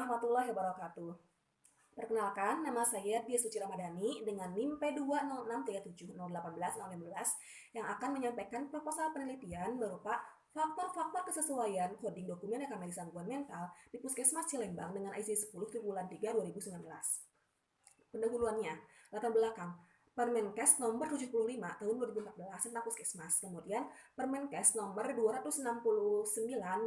warahmatullahi wabarakatuh. Perkenalkan, nama saya Tia Suci Ramadhani dengan NIM P20637081015 yang akan menyampaikan proposal penelitian berupa faktor-faktor kesesuaian coding dokumen rekam medis gangguan mental di Puskesmas Cilembang dengan IC 10 triwulan 3 2019. Pendahuluannya, latar belakang. Permenkes nomor 75 tahun 2014 tentang Puskesmas, kemudian Permenkes nomor 269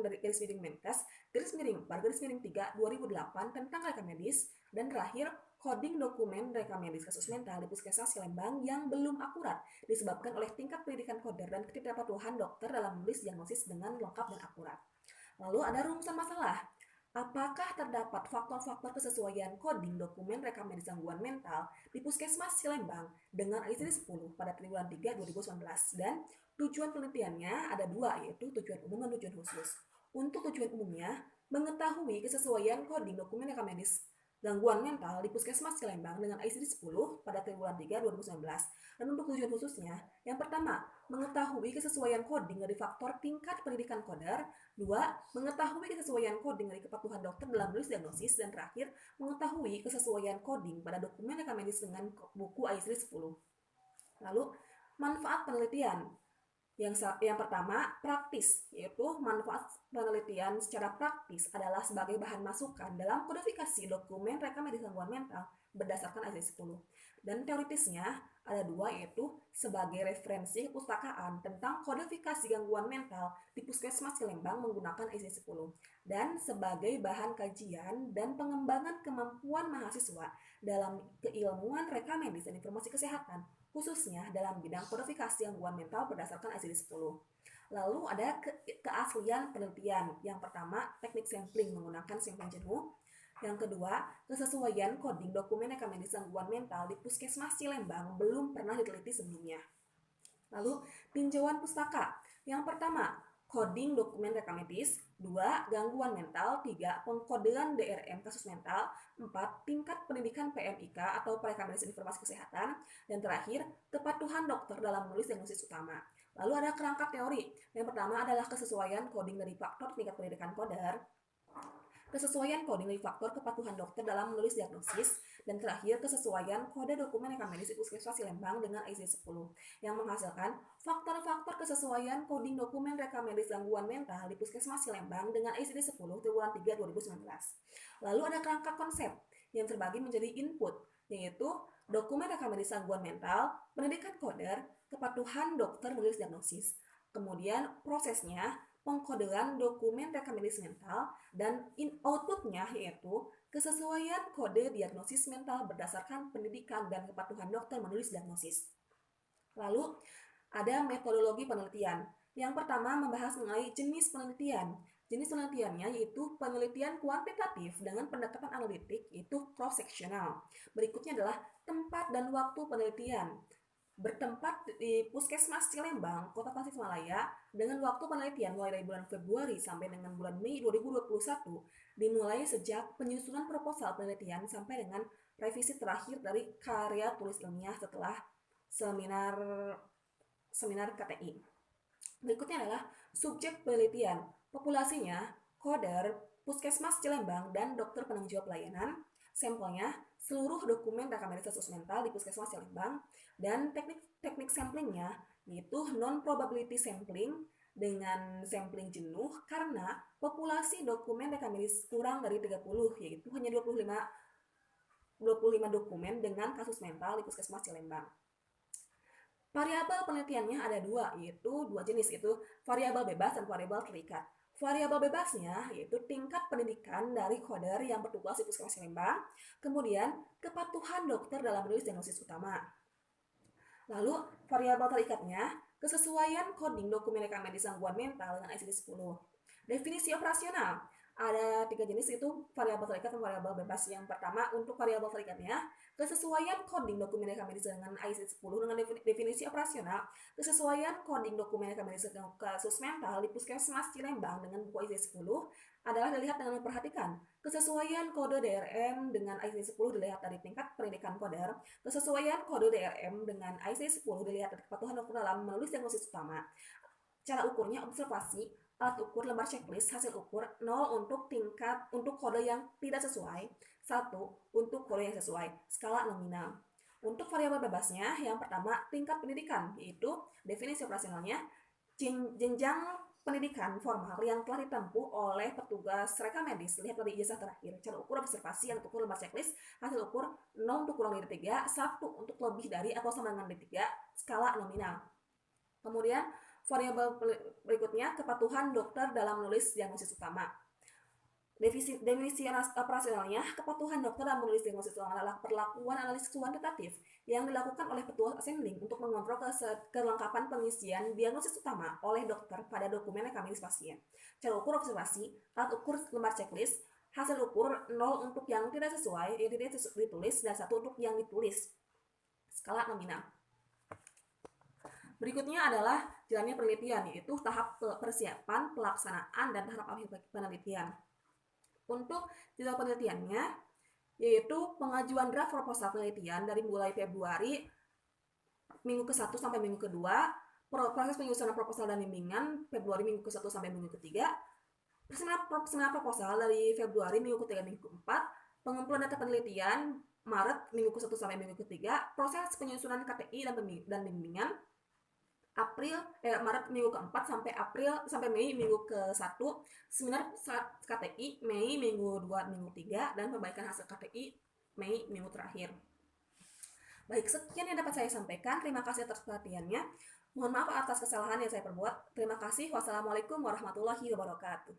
dari garis miring Menkes garis miring 4 garis miring 3 2008 tentang rekam medis, dan terakhir coding dokumen rekam medis kasus mental di Puskesmas Cilembang yang belum akurat disebabkan oleh tingkat pendidikan koder dan ketidakpatuhan dokter dalam menulis diagnosis dengan lengkap dan akurat. Lalu ada rumusan masalah. Apakah terdapat faktor-faktor kesesuaian coding dokumen rekam medis gangguan mental di Puskesmas Cilembang dengan ICD-10 pada triwulan 3 2019? Dan tujuan penelitiannya ada dua, yaitu tujuan umum dan tujuan khusus. Untuk tujuan umumnya, mengetahui kesesuaian coding dokumen rekam medis gangguan mental di Puskesmas Cilembang dengan ICD-10 pada triwulan 3 2019. Dan untuk tujuan khususnya, yang pertama, mengetahui kesesuaian coding dari faktor tingkat pendidikan koder. Dua, mengetahui kesesuaian coding dari kepatuhan dokter dalam menulis diagnosis. Dan terakhir, mengetahui kesesuaian coding pada dokumen rekam medis dengan buku ICD-10. Lalu, manfaat penelitian. Yang pertama, praktis, yaitu manfaat penelitian secara praktis adalah sebagai bahan masukan dalam kodifikasi dokumen rekam medis gangguan mental berdasarkan ICD-10. Dan teoritisnya ada dua, yaitu sebagai referensi kepustakaan tentang kodifikasi gangguan mental di Puskesmas Cilembang menggunakan ICD-10, dan sebagai bahan kajian dan pengembangan kemampuan mahasiswa dalam keilmuan rekam medis dan informasi kesehatan, khususnya dalam bidang kodifikasi gangguan mental berdasarkan ICD-10. Lalu ada keaslian penelitian. Yang pertama, teknik sampling menggunakan sampling jenuh. Yang kedua, kesesuaian coding dokumen rekam medis gangguan mental di Puskesmas Cilembang belum pernah diteliti sebelumnya. Lalu, tinjauan pustaka. Yang pertama, coding dokumen rekam medis. 2. Gangguan mental. 3. Pengkodean DRM kasus mental. 4. Tingkat pendidikan PMIK atau Perekam Medis Informasi Kesehatan. Dan terakhir, kepatuhan dokter dalam menulis diagnosis utama. Lalu ada kerangka teori. Yang pertama adalah kesesuaian coding dari faktor tingkat pendidikan koder, kesesuaian coding dari faktor kepatuhan dokter dalam menulis diagnosis, dan terakhir kesesuaian kode dokumen rekam medis di Puskesmas Cilembang dengan ICD-10 yang menghasilkan faktor-faktor kesesuaian coding dokumen rekam medis gangguan mental di Puskesmas Cilembang dengan ICD-10 triwulan 3 2019. Lalu ada kerangka konsep yang terbagi menjadi input, yaitu dokumen rekam medis gangguan mental, pendidikan koder, kepatuhan dokter menulis diagnosis. Kemudian prosesnya, pengkodean dokumen rekam medis mental, dan outputnya yaitu kesesuaian kode diagnosis mental berdasarkan pendidikan dan kepatuhan dokter menulis diagnosis. Lalu ada metodologi penelitian. Yang pertama membahas mengenai jenis penelitian. Jenis penelitiannya yaitu penelitian kuantitatif dengan pendekatan analitik, yaitu cross-sectional. Berikutnya adalah tempat dan waktu penelitian. Bertempat di Puskesmas Cilembang, Kota Tasikmalaya, dengan waktu penelitian mulai dari bulan Februari sampai dengan bulan Mei 2021, dimulai sejak penyusunan proposal penelitian sampai dengan revisi terakhir dari karya tulis ilmiah setelah seminar KTI. Berikutnya adalah subjek penelitian. Populasinya, koder, Puskesmas Cilembang, dan dokter penanggung jawab pelayanan. Sampelnya, seluruh dokumen rekam medis kasus mental di Puskesmas Cilembang, dan teknik samplingnya yaitu non-probability sampling dengan sampling jenuh karena populasi dokumen rekam medis kurang dari 30, yaitu hanya 25 dokumen dengan kasus mental di Puskesmas Cilembang. Variabel penelitiannya ada dua, yaitu dua jenis, yaitu variabel bebas dan variabel terikat. Variabel bebasnya yaitu tingkat pendidikan dari koder yang bertugas di Puskesmas Cilembang, kemudian kepatuhan dokter dalam menulis diagnosis utama. Lalu variabel terikatnya kesesuaian coding dokumen rekam medis gangguan mental dengan ICD-10. Definisi operasional ada tiga jenis, itu variabel terikat dan variabel bebas. Yang pertama, untuk variabel terikatnya, kesesuaian coding dokumen rekam medis dengan ICD-10 dengan definisi operasional, kesesuaian coding dokumen rekam medis kasus mental di Puskesmas Cilembang dengan buku ICD-10 adalah dilihat dengan memperhatikan kesesuaian kode DRM dengan ICD-10 dilihat dari tingkat pendidikan koder, kesesuaian kode DRM dengan ICD-10 dilihat dari kepatuhan dokter dalam menulis diagnosis utama. Cara ukurnya observasi, alat ukur lembar checklist hasil ukur 0 untuk kode yang tidak sesuai, 1 untuk kode yang sesuai, skala nominal. Untuk variabel bebasnya, yang pertama tingkat pendidikan, yaitu definisi operasionalnya jenjang pendidikan formal yang telah ditempuh oleh petugas reka medis, lihat pada ijazah terakhir. Cara ukur observasi yang ukur lembar checklist, hasil ukur 0 untuk kurang dari 3, 1 untuk lebih dari atau sama dengan dari 3, skala nominal. Kemudian variabel berikutnya kepatuhan dokter dalam menulis diagnosis utama. Definisi operasionalnya, kepatuhan dokter dalam menulis diagnosis utama adalah perlakuan analisis kuantitatif yang dilakukan oleh petugas assembling untuk mengontrol kelengkapan pengisian diagnosis utama oleh dokter pada dokumen reka medis pasien. Cara ukur observasi, alat ukur lembar checklist, hasil ukur 0 untuk yang tidak sesuai, yang tidak ditulis, dan 1 untuk yang ditulis. Skala nominal. Berikutnya adalah jalannya penelitian, yaitu tahap persiapan, pelaksanaan, dan tahap akhir penelitian. Untuk jadwal penelitiannya, yaitu pengajuan draft proposal penelitian dari mulai Februari minggu ke-1 sampai minggu ke-2, proses penyusunan proposal dan bimbingan Februari minggu ke-1 sampai minggu ke-3, persembahan proposal dari Februari minggu ke-3 minggu ke-4, pengumpulan data penelitian Maret minggu ke-1 sampai minggu ke-3, proses penyusunan KTI dan bimbingan Maret minggu ke-4 sampai Mei minggu ke-1, seminar KTI Mei minggu 2 minggu 3, dan perbaikan hasil KTI Mei minggu terakhir. Baik, sekian yang dapat saya sampaikan. Terima kasih atas perhatiannya. Mohon maaf atas kesalahan yang saya perbuat. Terima kasih. Wassalamualaikum warahmatullahi wabarakatuh.